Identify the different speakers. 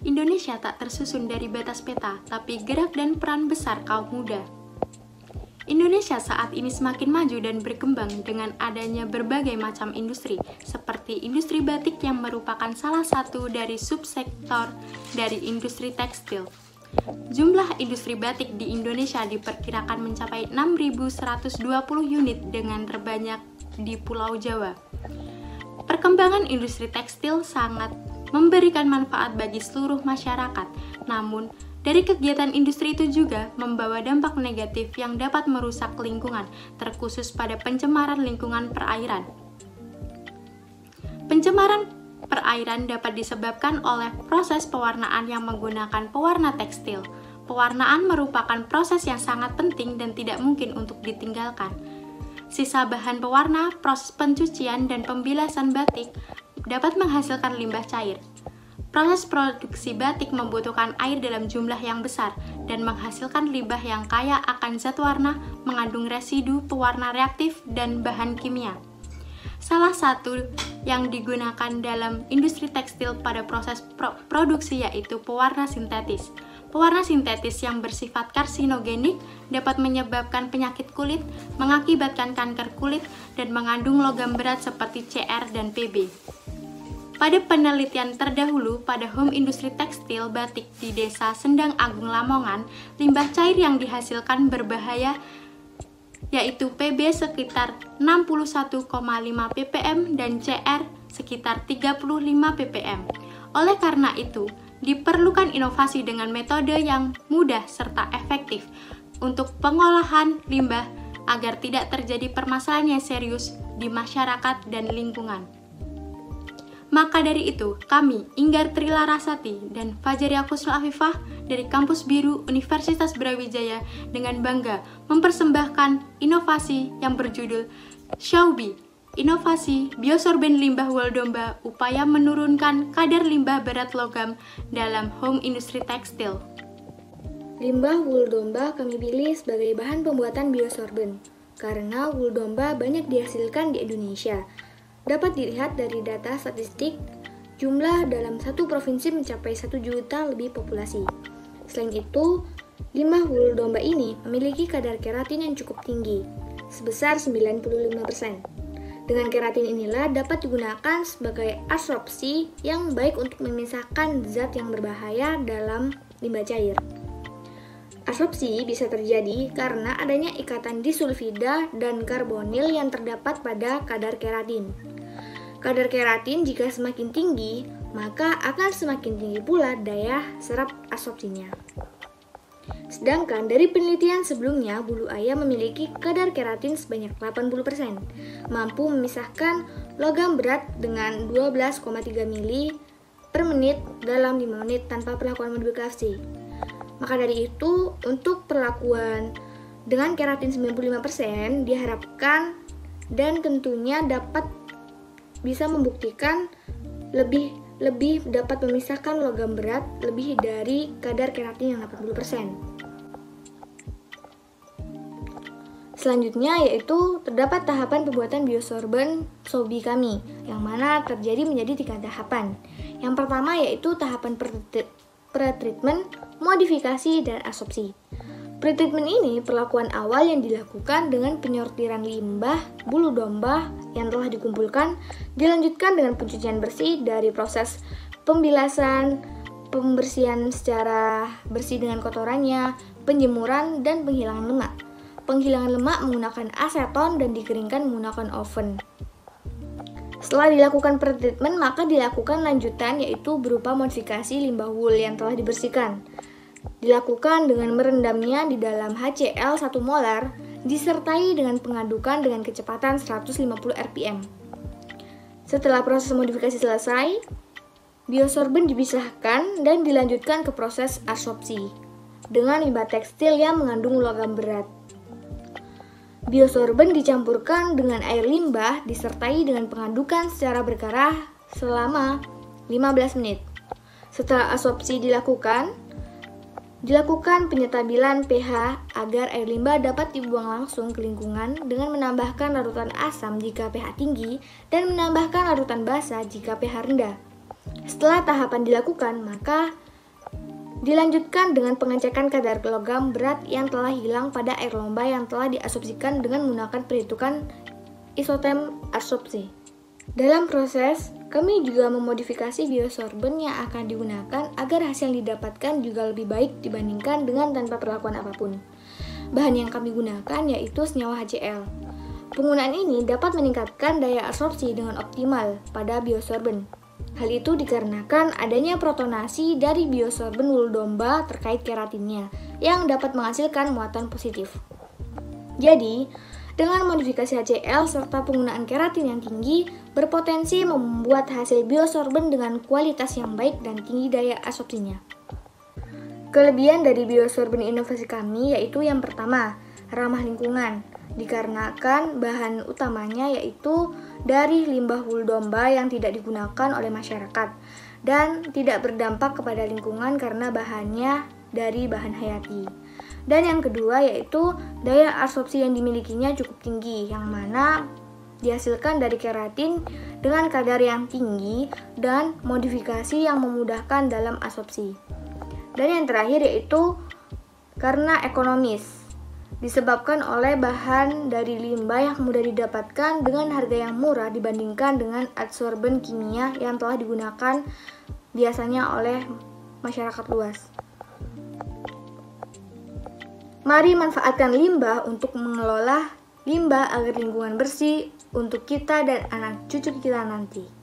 Speaker 1: Indonesia tak tersusun dari batas peta, tapi gerak dan peran besar kaum muda. Indonesia saat ini semakin maju dan berkembang dengan adanya berbagai macam industri, seperti industri batik yang merupakan salah satu dari subsektor dari industri tekstil. Jumlah industri batik di Indonesia diperkirakan mencapai 6.120 unit dengan terbanyak di Pulau Jawa. Perkembangan industri tekstil sangat memberikan manfaat bagi seluruh masyarakat, namun dari kegiatan industri itu juga membawa dampak negatif yang dapat merusak lingkungan, terkhusus pada pencemaran lingkungan perairan. Pencemaran perairan dapat disebabkan oleh proses pewarnaan yang menggunakan pewarna tekstil. Pewarnaan merupakan proses yang sangat penting dan tidak mungkin untuk ditinggalkan. Sisa bahan pewarna, proses pencucian, dan pembilasan batik dapat menghasilkan limbah cair. Proses produksi batik membutuhkan air dalam jumlah yang besar dan menghasilkan limbah yang kaya akan zat warna, mengandung residu pewarna reaktif, dan bahan kimia. Salah satu yang digunakan dalam industri tekstil pada proses produksi yaitu pewarna sintetis. Pewarna sintetis yang bersifat karsinogenik dapat menyebabkan penyakit kulit, mengakibatkan kanker kulit, dan mengandung logam berat seperti Cr dan Pb. Pada penelitian terdahulu pada home industri tekstil batik di Desa Sendang Agung Lamongan, limbah cair yang dihasilkan berbahaya yaitu Pb sekitar 61,5 ppm dan Cr sekitar 35 ppm. Oleh karena itu, diperlukan inovasi dengan metode yang mudah serta efektif untuk pengolahan limbah agar tidak terjadi permasalahan yang serius di masyarakat dan lingkungan. Maka dari itu, kami, Inggar Trilarasati dan Fajaria Kusnul Afifah dari Kampus Biru Universitas Brawijaya dengan bangga mempersembahkan inovasi yang berjudul Shaubi, Inovasi Biosorben Limbah Wol Domba, upaya menurunkan kadar limbah berat logam dalam home industri tekstil.
Speaker 2: Limbah wul domba kami pilih sebagai bahan pembuatan biosorben, karena wul domba banyak dihasilkan di Indonesia. Dapat dilihat dari data statistik, jumlah dalam satu provinsi mencapai 1 juta lebih populasi. Selain itu, limbah wul domba ini memiliki kadar keratin yang cukup tinggi, sebesar 95%. Dengan keratin inilah dapat digunakan sebagai adsorpsi yang baik untuk memisahkan zat yang berbahaya dalam limbah cair. Adsorpsi bisa terjadi karena adanya ikatan disulfida dan karbonil yang terdapat pada kadar keratin. Kadar keratin jika semakin tinggi, maka akan semakin tinggi pula daya serap adsorpsinya. Sedangkan dari penelitian sebelumnya, bulu ayam memiliki kadar keratin sebanyak 80%, mampu memisahkan logam berat dengan 12,3 mili per menit dalam 5 menit tanpa perlakuan modifikasi. Maka dari itu, untuk perlakuan dengan keratin 95% diharapkan dan tentunya dapat bisa membuktikan lebih dapat memisahkan logam berat lebih dari kadar keratin yang 80%. Selanjutnya yaitu terdapat tahapan pembuatan biosorben Shaubi kami, yang mana terjadi menjadi 3 tahapan. Yang pertama yaitu tahapan pretreatment, modifikasi, dan adsorpsi. Pretreatment ini perlakuan awal yang dilakukan dengan penyortiran limbah bulu domba yang telah dikumpulkan, dilanjutkan dengan pencucian bersih dari proses pembilasan, pembersihan secara bersih dengan kotorannya, penjemuran, dan penghilangan lemak. Penghilangan lemak menggunakan aseton dan dikeringkan menggunakan oven. Setelah dilakukan pretreatment, maka dilakukan lanjutan yaitu berupa modifikasi limbah wul yang telah dibersihkan. Dilakukan dengan merendamnya di dalam HCl 1 molar disertai dengan pengadukan dengan kecepatan 150 rpm. Setelah proses modifikasi selesai, biosorben dipisahkan dan dilanjutkan ke proses adsorpsi dengan limbah tekstil yang mengandung logam berat. Biosorben dicampurkan dengan air limbah disertai dengan pengadukan secara berkala selama 15 menit. Setelah adsorpsi dilakukan penyetabilan pH agar air limbah dapat dibuang langsung ke lingkungan dengan menambahkan larutan asam jika pH tinggi dan menambahkan larutan basa jika pH rendah. Setelah tahapan dilakukan, maka Dilanjutkan dengan pengecekan kadar logam berat yang telah hilang pada air lomba yang telah diabsorpsikan dengan menggunakan perhitungan isotem absorpsi. Dalam proses, kami juga memodifikasi biosorbent yang akan digunakan agar hasil yang didapatkan juga lebih baik dibandingkan dengan tanpa perlakuan apapun. Bahan yang kami gunakan yaitu senyawa HCl. Penggunaan ini dapat meningkatkan daya absorpsi dengan optimal pada biosorbent. Hal itu dikarenakan adanya protonasi dari biosorbent wul domba terkait keratinnya yang dapat menghasilkan muatan positif. Jadi, dengan modifikasi HCl serta penggunaan keratin yang tinggi berpotensi membuat hasil biosorbent dengan kualitas yang baik dan tinggi daya absorpsinya. Kelebihan dari biosorbent inovasi kami yaitu yang pertama, ramah lingkungan. Dikarenakan bahan utamanya yaitu dari limbah wul domba yang tidak digunakan oleh masyarakat dan tidak berdampak kepada lingkungan karena bahannya dari bahan hayati. Dan yang kedua yaitu daya absorpsi yang dimilikinya cukup tinggi, yang mana dihasilkan dari keratin dengan kadar yang tinggi dan modifikasi yang memudahkan dalam absorpsi. Dan yang terakhir yaitu karena ekonomis, disebabkan oleh bahan dari limbah yang mudah didapatkan dengan harga yang murah dibandingkan dengan adsorben kimia yang telah digunakan biasanya oleh masyarakat luas. Mari manfaatkan limbah untuk mengelola limbah agar lingkungan bersih untuk kita dan anak cucu kita nanti.